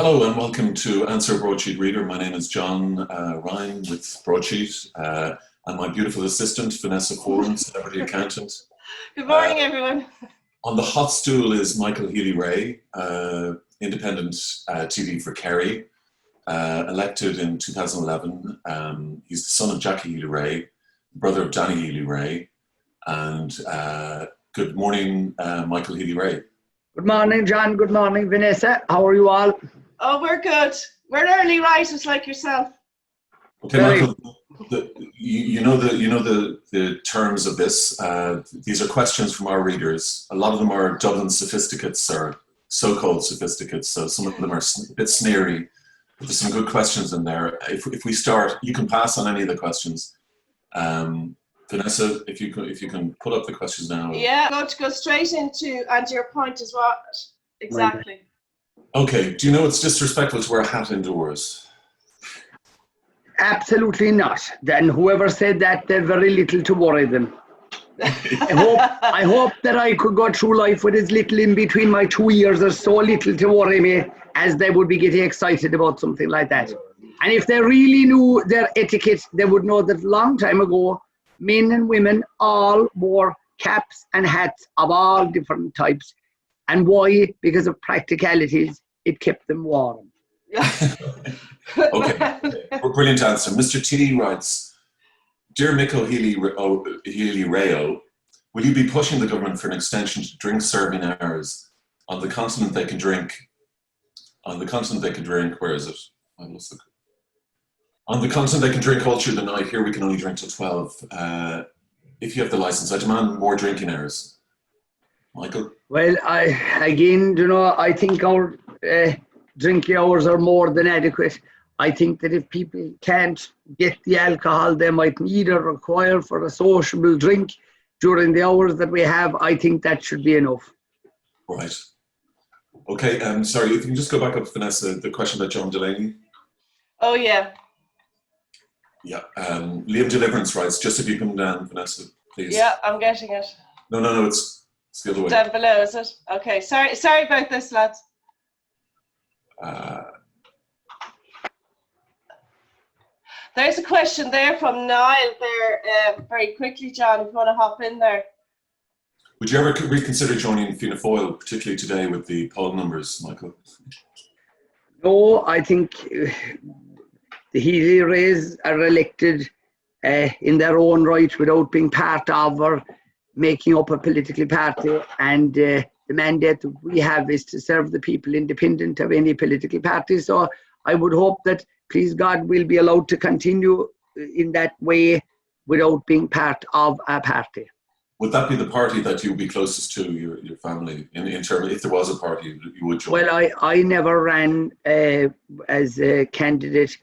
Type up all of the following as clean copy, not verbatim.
Hello and welcome to Answer Broadsheet Reader. My name is John Ryan with Broadsheet and my beautiful assistant Vanessa Foran, celebrity accountant. Good morning, everyone. On the hot stool is Michael Healy-Rae, independent TD for Kerry, elected in 2011. He's the son of Jackie Healy-Rae, brother of Danny Healy-Rae. And good morning, Michael Healy-Rae. Good morning, John. Good morning, Vanessa. How are you all? Oh, we're good. We're early risers like yourself. Okay, Michael. You know the terms of this. These are questions from our readers. A lot of them are Dublin sophisticates or so-called sophisticates. So some of them are a bit sneery. But there's some good questions in there. If we start, you can pass on any of the questions. Vanessa, if you can put up the questions now. Yeah, go straight into your point is what exactly. Okay. Do you know it's disrespectful to wear a hat indoors? Absolutely not. Then whoever said that, they're very little to worry them. I hope that I could go through life with as little in between my 2 ears, or so little to worry me, as they would be getting excited about something like that. And if they really knew their etiquette, they would know that a long time ago, men and women all wore caps and hats of all different types. And why? Because of practicalities. It kept them warm. Okay. Brilliant answer. Mr. T writes, Dear Michael Healy-Rae, will you be pushing the government for an extension to drink serving hours? On the continent they can drink, where is it? On the continent they can drink all through the night. Here we can only drink till 12. If you have the license, I demand more drinking hours. Michael? Well, I think our drinking hours are more than adequate. I think that if people can't get the alcohol they might need or require for a sociable drink during the hours that we have, I think that should be enough. Right. Okay, sorry, if you can just go back up, Vanessa, the question about John Delaney. Oh, yeah. Yeah, Liam Deliverance writes, just if you come down, Vanessa, please. Yeah, I'm getting it. No, it's the other way. Down below, is it? Okay, sorry about this, lads. There's a question there from Niall there, very quickly, John, if you want to hop in there. Would you ever reconsider joining Fianna Fáil, particularly today with the poll numbers, Michael? No, I think the Healy-Raes are elected in their own right without being part of or making up a political party, and the mandate that we have is to serve the people independent of any political party. So I would hope that, please God, we'll be allowed to continue in that way without being part of a party. Would that be the party that you would be closest to, your family, in terms of, if there was a party you would join? Well, I never ran as a candidate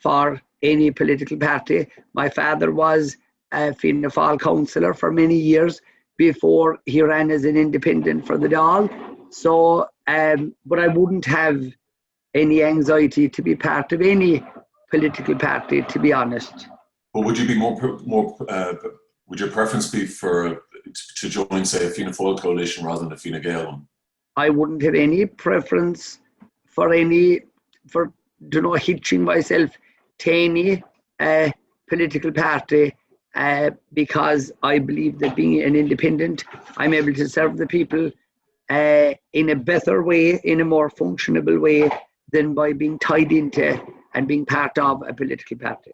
for any political party. My father was a Fianna Fáil councillor for many years before he ran as an independent for the Dáil. So, but I wouldn't have any anxiety to be part of any political party, to be honest. But would you be would your preference be to join, say, a Fianna Fáil coalition rather than a Fine Gael one? I wouldn't have any preference for hitching myself to any political party, because I believe that being an independent, I'm able to serve the people in a better way, in a more functionable way, than by being tied into and being part of a political party.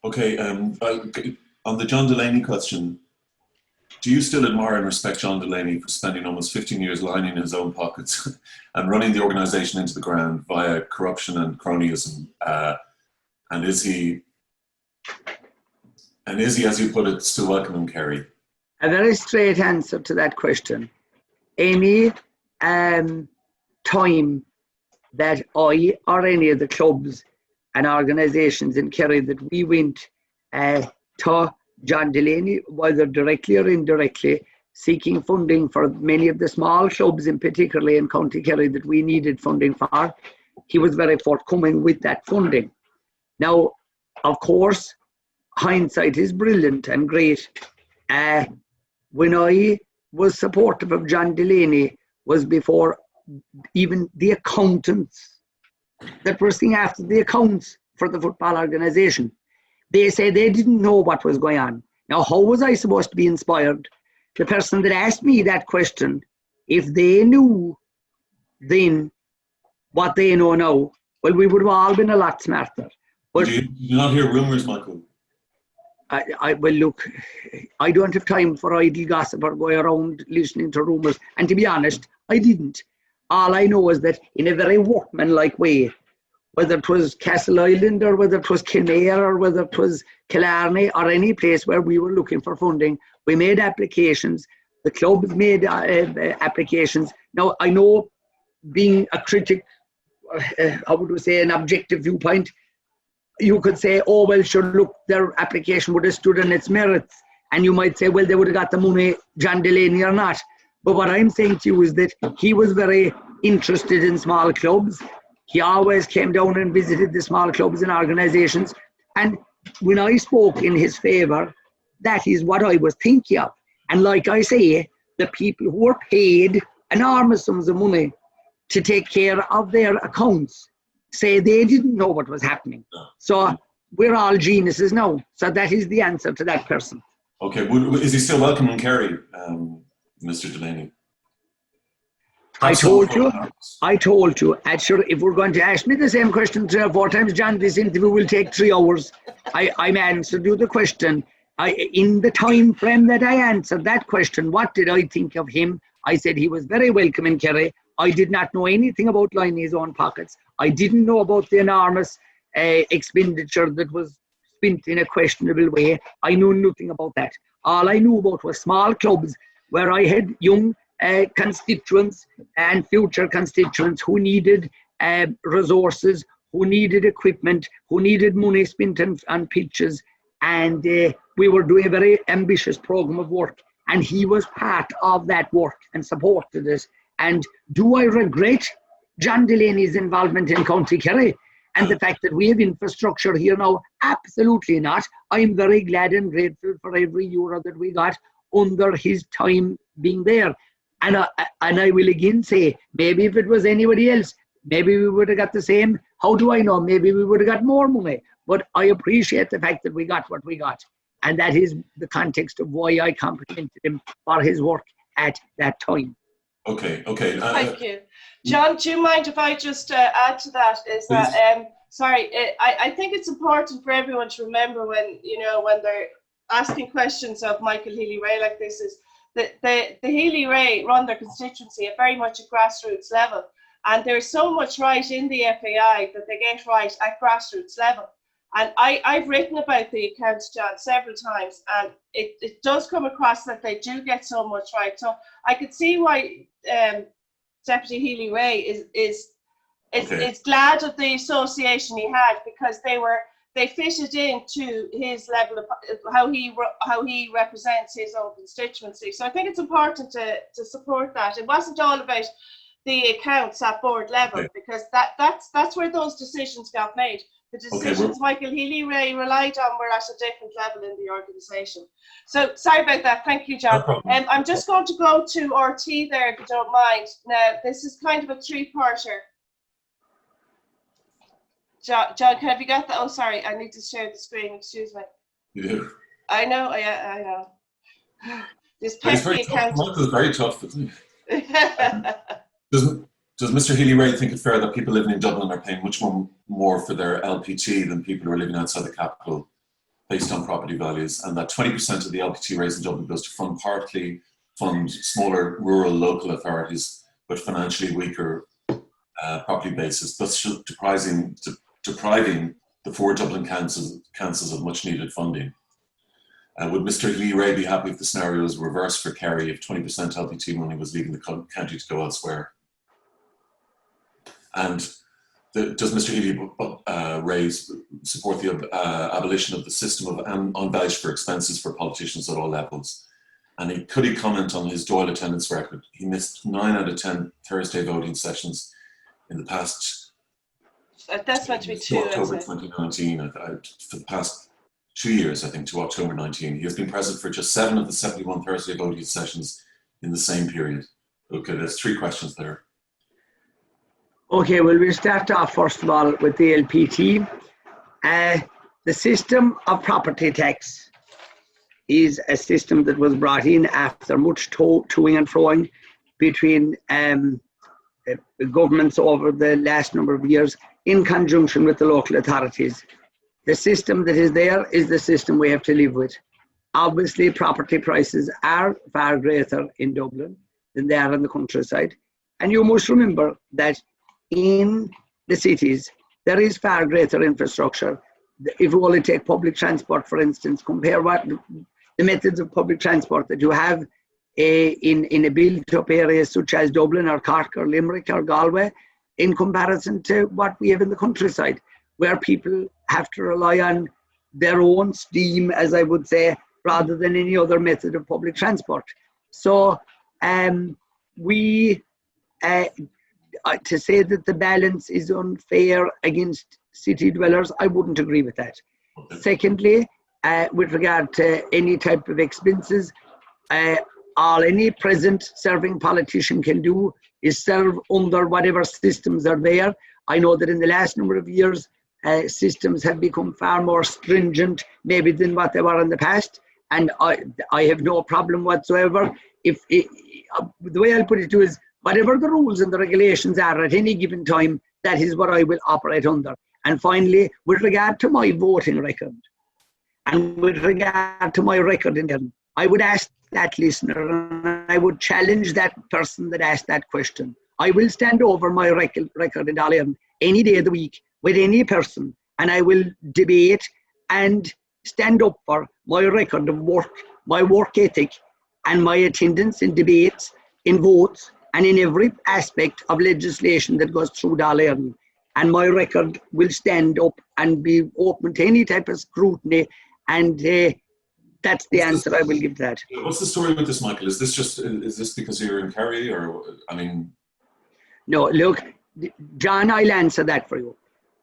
Okay, on the John Delaney question, do you still admire and respect John Delaney for spending almost 15 years lining his own pockets and running the organisation into the ground via corruption and cronyism? And is he, as you put it, still welcome in Kerry? A very straight answer to that question. Any time that I or any of the clubs and organisations in Kerry that we went to John Delaney, whether directly or indirectly, seeking funding for many of the small clubs, in particularly in County Kerry, that we needed funding for, he was very forthcoming with that funding. Now, of course, hindsight is brilliant and great. When I was supportive of John Delaney was before even the accountants that were seeing after the accounts for the football organisation. They say they didn't know what was going on. Now, how was I supposed to be inspired? The person that asked me that question, if they knew then what they know now, well, we would have all been a lot smarter. But do you not hear rumours, Michael? Well, look, I don't have time for idle gossip or going around listening to rumours. And to be honest, I didn't. All I know is that in a very workmanlike way, whether it was Castle Island or whether it was Kinmare or whether it was Killarney or any place where we were looking for funding, we made applications. The clubs made applications. Now, I know being a critic, how would we say, an objective viewpoint, you could say, oh, well, sure, look, their application would have stood on its merits. And you might say, well, they would have got the money, John Delaney or not. But what I'm saying to you is that he was very interested in small clubs. He always came down and visited the small clubs and organisations. And when I spoke in his favour, that is what I was thinking of. And like I say, the people who were paid enormous sums of money to take care of their accounts say they didn't know what was happening. So we're all geniuses now. So that is the answer to that person. Okay, is he still welcome in Kerry, Mr. Delaney? I told you, actually, if we're going to ask me the same question 3 or 4 times, John, this interview will take 3 hours. I answered you the question. In the time frame that I answered that question, what did I think of him? I said he was very welcome in Kerry. I did not know anything about lining his own pockets. I didn't know about the enormous expenditure that was spent in a questionable way. I knew nothing about that. All I knew about was small clubs where I had young constituents and future constituents who needed resources, who needed equipment, who needed money spent on pitches. And we were doing a very ambitious program of work. And he was part of that work and supported us. And do I regret John Delaney's involvement in County Kerry and the fact that we have infrastructure here now? Absolutely not. I'm very glad and grateful for every euro that we got under his time being there. And I will again say, maybe if it was anybody else, maybe we would have got the same. How do I know? Maybe we would have got more money. But I appreciate the fact that we got what we got. And that is the context of why I complimented him for his work at that time. Okay. Thank you. John, do you mind if I just add to that? I think it's important for everyone to remember when they're asking questions of Michael Healy-Rae like this is that the Healy-Rae run their constituency at very much a grassroots level. And there's so much right in the FAI that they get right at grassroots level. And I've written about the accounts, John, several times, and it does come across that they do get so much right. So I could see why Deputy Healy-Rae is glad of the association he had, because they fitted into his level of how he represents his own constituency. So I think it's important to support that. It wasn't all about the accounts at board level, because that's where those decisions got made. The decisions Michael Healy-Rae relied on were at a different level in the organisation. So sorry about that. Thank you, John. No problem. I'm just going to go to RT there, if you don't mind. Now, this is kind of a 3-parter. John, have you got that? Oh, sorry, I need to share the screen. Excuse me. You do. I know. This pesky account. Michael's very tough, isn't he? Does Mr. Healy-Rae think it fair that people living in Dublin are paying much more for their LPT than people who are living outside the capital based on property values, and that 20% of the LPT raised in Dublin goes to partly fund smaller rural local authorities with financially weaker property bases, thus depriving the 4 Dublin councils of much needed funding? Would Mr. Healy-Rae be happy if the scenario was reversed for Kerry, if 20% LPT money was leaving the county to go elsewhere? And does Mr. Healy-Rae support the abolition of the system of unvouched for expenses for politicians at all levels? And could he comment on his Dáil attendance record? He missed 9 out of 10 Thursday voting sessions in the past. That's meant to be 2. October 2019. For the past 2 years, I think, to October 19. He has been present for just 7 of the 71 Thursday voting sessions in the same period. Okay, there's 3 questions there. Okay, well, we'll start off first of all with the LPT. The system of property tax is a system that was brought in after much toing and froing between governments over the last number of years in conjunction with the local authorities. The system that is there is the system we have to live with. Obviously, property prices are far greater in Dublin than they are in the countryside. And you must remember that in the cities, there is far greater infrastructure. If you only take public transport, for instance, compare what the methods of public transport that you have in a built-up area such as Dublin or Cork or Limerick or Galway in comparison to what we have in the countryside, where people have to rely on their own steam, as I would say, rather than any other method of public transport. So to say that the balance is unfair against city dwellers, I wouldn't agree with that. Secondly, with regard to any type of expenses, all any present serving politician can do is serve under whatever systems are there. I know that in the last number of years, systems have become far more stringent maybe than what they were in the past, and I have no problem whatsoever. The way I'll put it to is, whatever the rules and the regulations are at any given time, that is what I will operate under. And finally, with regard to my voting record, and with regard to my record in Ireland, I would ask that listener, and I would challenge that person that asked that question. I will stand over my record in Ireland any day of the week with any person, and I will debate and stand up for my record of work, my work ethic, and my attendance in debates, in votes, and in every aspect of legislation that goes through Dáil Éireann. And my record will stand up and be open to any type of scrutiny, and that's the answer I will give to that. What's the story with this, Michael? Is this because you're in Kerry, or, I mean? No, look, John, I'll answer that for you.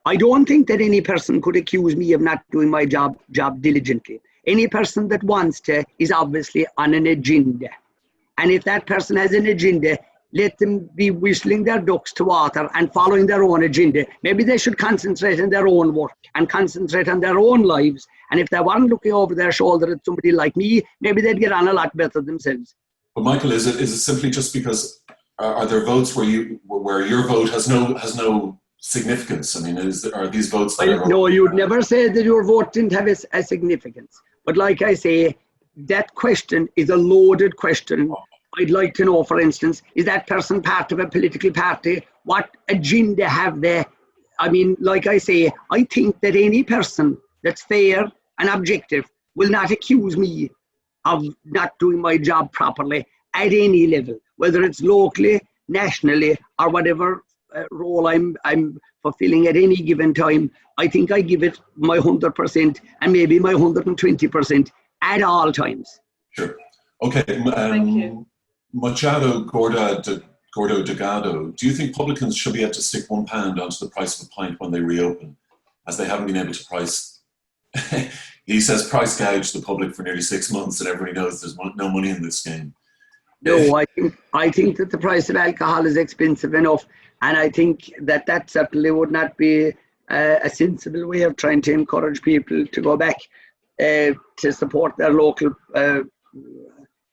I don't think that any person could accuse me of not doing my job diligently. Any person that wants to is obviously on an agenda. And if that person has an agenda, let them be whistling their ducks to water and following their own agenda. Maybe they should concentrate on their own work and concentrate on their own lives. And if they weren't looking over their shoulder at somebody like me, maybe they'd get on a lot better themselves. But Michael, is it simply just because are there votes where your vote has no significance? I mean, are these votes that are... No, you'd never say that your vote didn't have a significance. But like I say, that question is a loaded question. I'd like to know, for instance, is that person part of a political party? What agenda have they? I mean, like I say, I think that any person that's fair and objective will not accuse me of not doing my job properly at any level, whether it's locally, nationally, or whatever role I'm fulfilling at any given time. I think I give it my 100% and maybe my 120% at all times. Sure. Okay. Thank you. Machado Gordo Delgado, do you think publicans should be able to stick £1 onto the price of a pint when they reopen, as they haven't been able to price? He says price gouge the public for nearly 6 months, and everybody knows there's no money in this game. No, I think that the price of alcohol is expensive enough, and I think that certainly would not be a sensible way of trying to encourage people to go back to support their local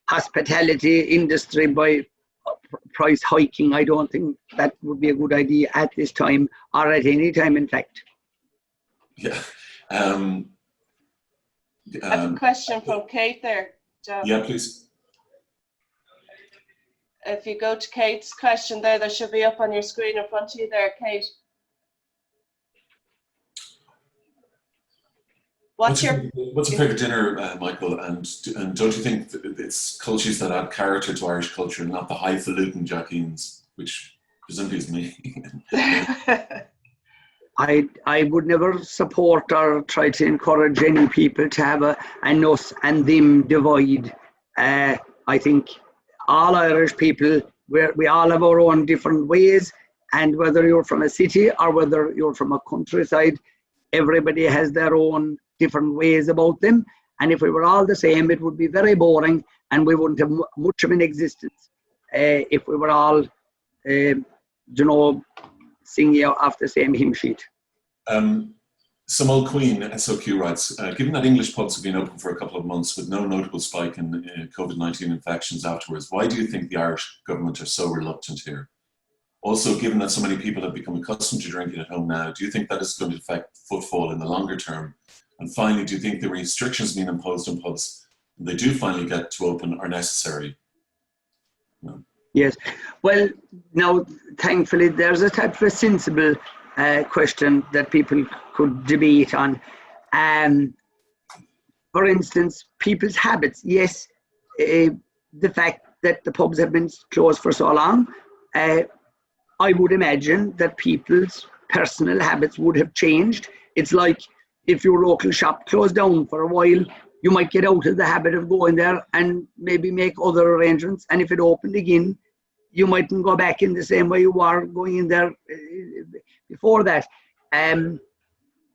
hospitality industry by price hiking. I don't think that would be a good idea at this time, or at any time, in fact. Yeah. I have a question from Kate there, John. Yeah, please. If you go to Kate's question there should be up on your screen in front of you there, Kate. What's your favourite dinner, Michael? And don't you think that it's cultures that add character to Irish culture, not the highfalutin jackines, which presumably is me? I would never support or try to encourage any people to have an us and them divide. I think all Irish people, we all have our own different ways, and whether you're from a city or whether you're from a countryside, everybody has their own different ways about them. And if we were all the same, it would be very boring, and we wouldn't have much of an existence if we were all, singing off the same hymn sheet. Some old Queen, SOQ writes, given that English pubs have been open for a couple of months with no notable spike in COVID-19 infections afterwards, why do you think the Irish government are so reluctant here? Also, given that so many people have become accustomed to drinking at home now, do you think that is going to affect footfall in the longer term? And finally, do you think the restrictions being imposed on pubs, when they do finally get to open, are necessary? No. Yes. Well, now, thankfully, there's a type of a sensible question that people could debate on. For instance, people's habits. Yes, the fact that the pubs have been closed for so long, I would imagine that people's personal habits would have changed. It's like if your local shop closed down for a while, you might get out of the habit of going there and maybe make other arrangements. And if it opened again, you mightn't go back in the same way you were going in there before that.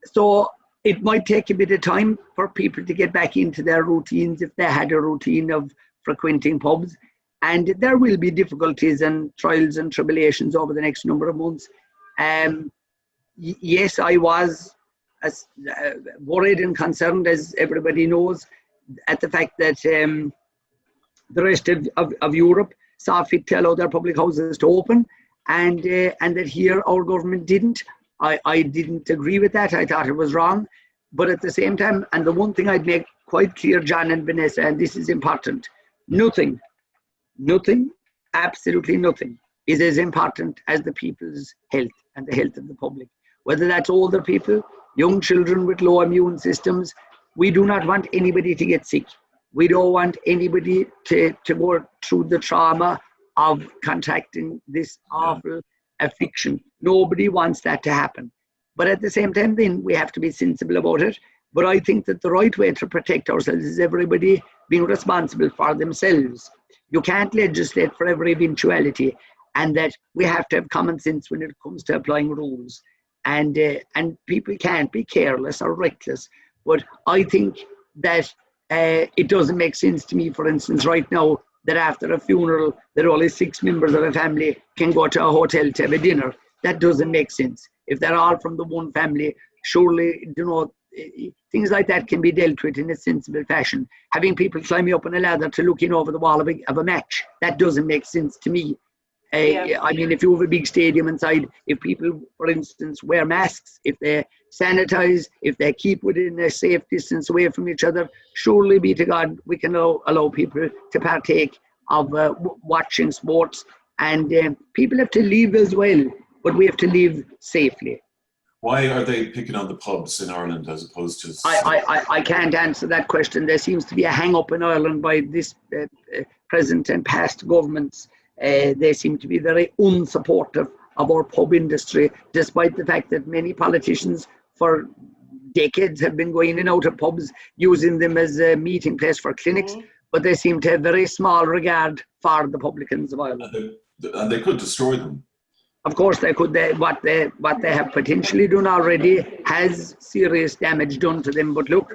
So it might take a bit of time for people to get back into their routines if they had a routine of frequenting pubs. And there will be difficulties and trials and tribulations over the next number of months. Yes, I was as worried and concerned, as everybody knows, at the fact that the rest of Europe saw fit to allow their public houses to open, and that here our government didn't. I didn't agree with that. I thought it was wrong. But at the same time, and the one thing I'd make quite clear, John and Vanessa, and this is important, nothing, absolutely nothing is as important as the people's health and the health of the public. Whether that's older people, young children with low immune systems, we do not want anybody to get sick. We don't want anybody to go through the trauma of contracting this awful affliction. Nobody wants that to happen. But at the same time, then we have to be sensible about it. But I think that the right way to protect ourselves is everybody being responsible for themselves. You can't legislate for every eventuality, and that we have to have common sense when it comes to applying rules. And people can't be careless or reckless. But I think that it doesn't make sense to me, for instance, right now, that after a funeral, that only 6 members of a family can go to a hotel to have a dinner. That doesn't make sense. If they're all from the one family, surely, things like that can be dealt with in a sensible fashion. Having people climbing up on a ladder to look in over the wall of a match, that doesn't make sense to me. I mean, if you have a big stadium inside, if people, for instance, wear masks, if they sanitize, if they keep within a safe distance away from each other, surely be to God, we can allow people to partake of watching sports. And people have to live as well, but we have to live safely. Why are they picking on the pubs in Ireland as opposed to... I can't answer that question. There seems to be a hang-up in Ireland by this present and past governments. They seem to be very unsupportive of our pub industry, despite the fact that many politicians for decades have been going in and out of pubs, using them as a meeting place for clinics, but they seem to have very small regard for the publicans of Ireland. And they could destroy them. Of course they could. What they have potentially done already has serious damage done to them, but look,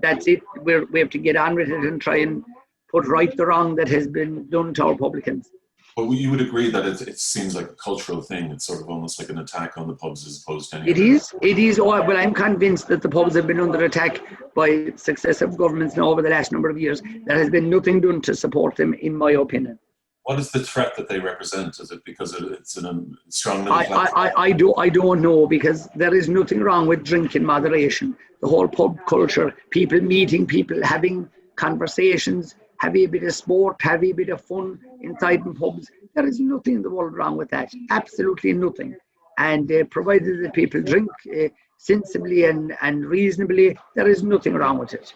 that's it. We have to get on with it and try and put right the wrong that has been done to our publicans. But you would agree that it seems like a cultural thing. It's sort of almost like an attack on the pubs as opposed to any... It is. Oh, well, I'm convinced that the pubs have been under attack by successive governments now over the last number of years. There has been nothing done to support them, in my opinion. What is the threat that they represent? Is it because it's in a strong middle class? I don't know, because there is nothing wrong with drink in moderation. The whole pub culture, people meeting people, having conversations, having a bit of sport, having a bit of fun inside the pubs. There is nothing in the world wrong with that. Absolutely nothing. And provided that people drink sensibly and reasonably, there is nothing wrong with it.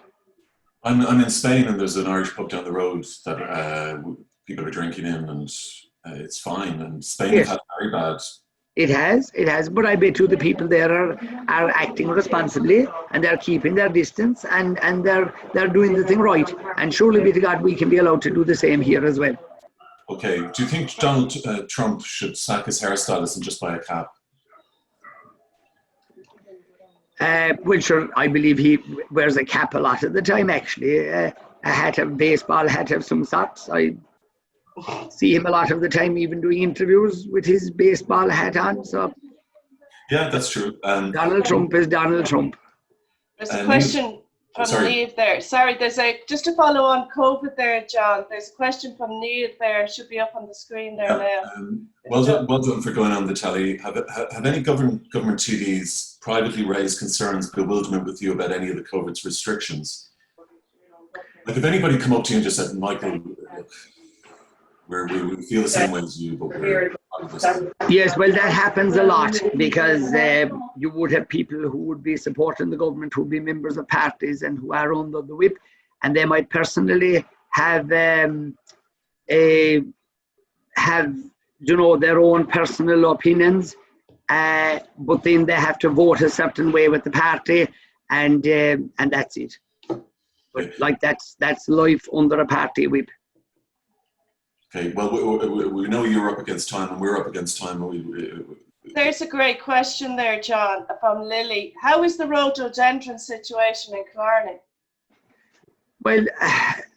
I'm in Spain, and there's an Irish pub down the road that people are drinking in, and it's fine. And Spain has had very bad. It has, but I bet you the people there are acting responsibly, and they're keeping their distance, and they're doing the thing right. And surely be to God, we can be allowed to do the same here as well. Okay. Do you think Donald Trump should sack his hairstylist and just buy a cap? Well, sure, I believe he wears a cap a lot of the time, actually. A hat, a baseball hat of some sorts. I see him a lot of the time even doing interviews with his baseball hat on. So Yeah, that's true. Donald Trump is Donald Trump. There's a question from Neve there. Sorry, just to follow on COVID there, John. There's a question from Neve there. It should be up on the screen there now. Well done for going on the telly. Have any government TDs privately raised concerns, bewilderment with you about any of the COVID's restrictions? Like, if anybody come up to you and just said, Michael, we feel the same way as you, but we're part of this. Yes, well, that happens a lot because you would have people who would be supporting the government, who would be members of parties and who are under the whip, and they might personally have their own personal opinions, but then they have to vote a certain way with the party, and that's it. But like that's life under a party whip. Okay, well, we know you're up against time and we're up against time. There's a great question there, John, from Lily. How is the rhododendron situation in Killarney? Well,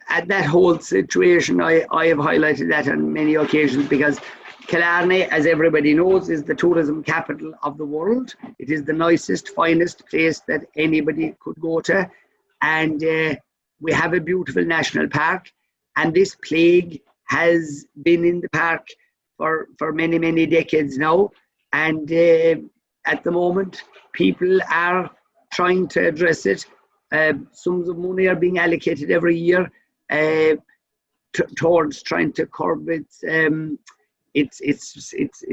at that whole situation, I have highlighted that on many occasions because Killarney, as everybody knows, is the tourism capital of the world. It is the nicest, finest place that anybody could go to. And we have a beautiful national park, and this plague has been in the park for many, many decades now. And at the moment, people are trying to address it. Sums of money are being allocated every year towards trying to curb its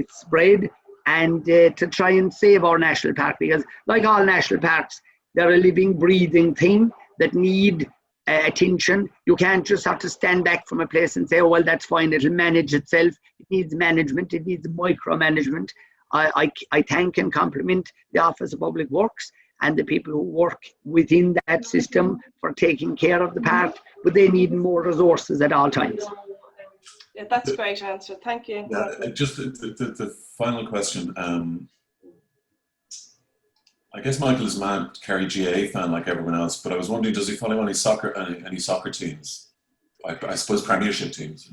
spread and to try and save our national park, because like all national parks, they're a living, breathing thing that need attention. You can't just have to stand back from a place and say, oh, well, that's fine, it'll manage itself. It needs management, it needs micromanagement. I thank and compliment the Office of Public Works and the people who work within that system for taking care of the park, but they need more resources at all times. Yeah, that's a great answer. Thank you. Yeah, just the final question. I guess Michael is a mad Kerry GAA fan like everyone else, but I was wondering, does he follow any soccer teams? I suppose Premiership teams.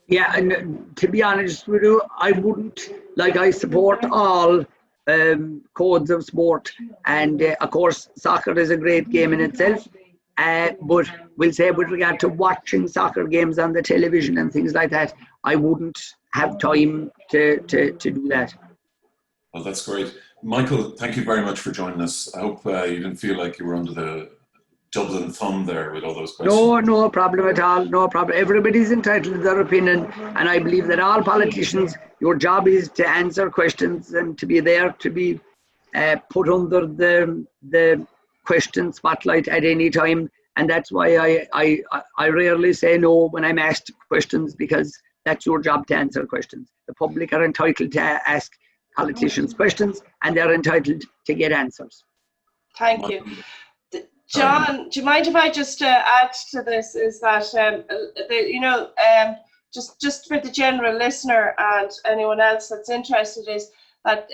Yeah, and to be honest with you, I wouldn't. Like, I support all codes of sport, and of course, soccer is a great game in itself. But we'll say, with regard to watching soccer games on the television and things like that, I wouldn't have time to do that. Well, that's great. Michael, thank you very much for joining us. I hope you didn't feel like you were under the Dublin thumb there with all those questions. No problem at all. No problem. Everybody's entitled to their opinion, and I believe that all politicians, your job is to answer questions and to be there to be put under the question spotlight at any time. And that's why I rarely say no when I'm asked questions, because that's your job to answer questions. The public are entitled to ask politicians questions, and they're entitled to get answers. Thank you. John, do you mind if I just add to this, is that, just for the general listener and anyone else that's interested, is that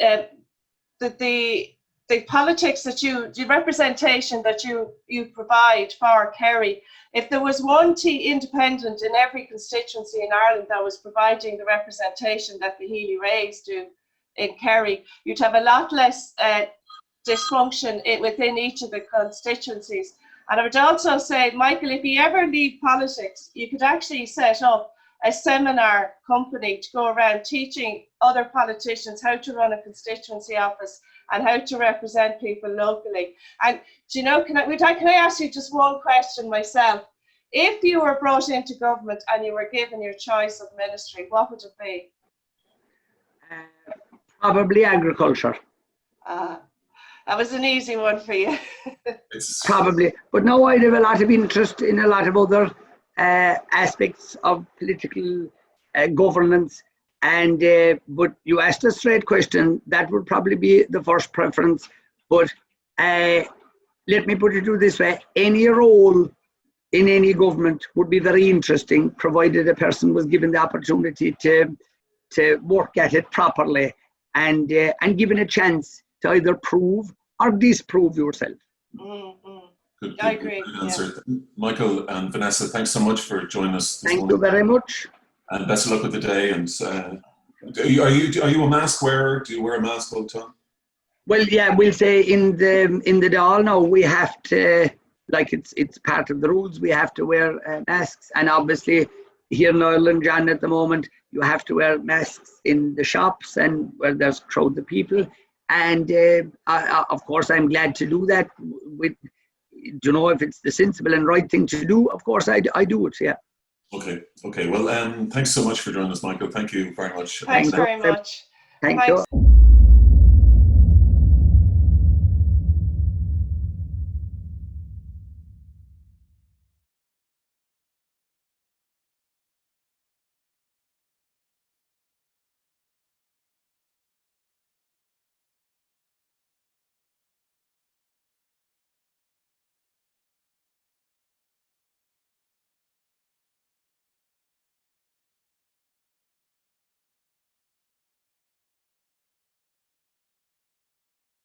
the politics that the representation that you provide for Kerry, if there was one independent in every constituency in Ireland that was providing the representation that the Healy-Raes do in Kerry, you'd have a lot less dysfunction within each of the constituencies. And I would also say, Michael, if you ever leave politics, you could actually set up a seminar company to go around teaching other politicians how to run a constituency office and how to represent people locally. And do you know, can I ask you just one question myself? If you were brought into government and you were given your choice of ministry, what would it be? Probably agriculture. That was an easy one for you. Probably. But now I'd have a lot of interest in a lot of other aspects of political governance. And but you asked a straight question, that would probably be the first preference. But let me put it this way: any role in any government would be very interesting, provided a person was given the opportunity to work at it properly and given a chance to either prove or disprove yourself. Good, I agree. Good answer. Yeah. Michael and Vanessa, thanks so much for joining us this morning. Thank you very much. And best of luck with the day. And are you a mask wearer? Do you wear a mask all the time? Well, yeah, we'll say in the Dáil now we have to, like it's part of the rules. We have to wear masks, and obviously here in Ireland, John, at the moment you have to wear masks in the shops and where there's crowds of people. And of course, I'm glad to do that. With, you know, if it's the sensible and right thing to do, of course I do it. Yeah. Okay. Well, thanks so much for joining us, Michael. Thank you very much. Thanks very much. Thank Thanks. you.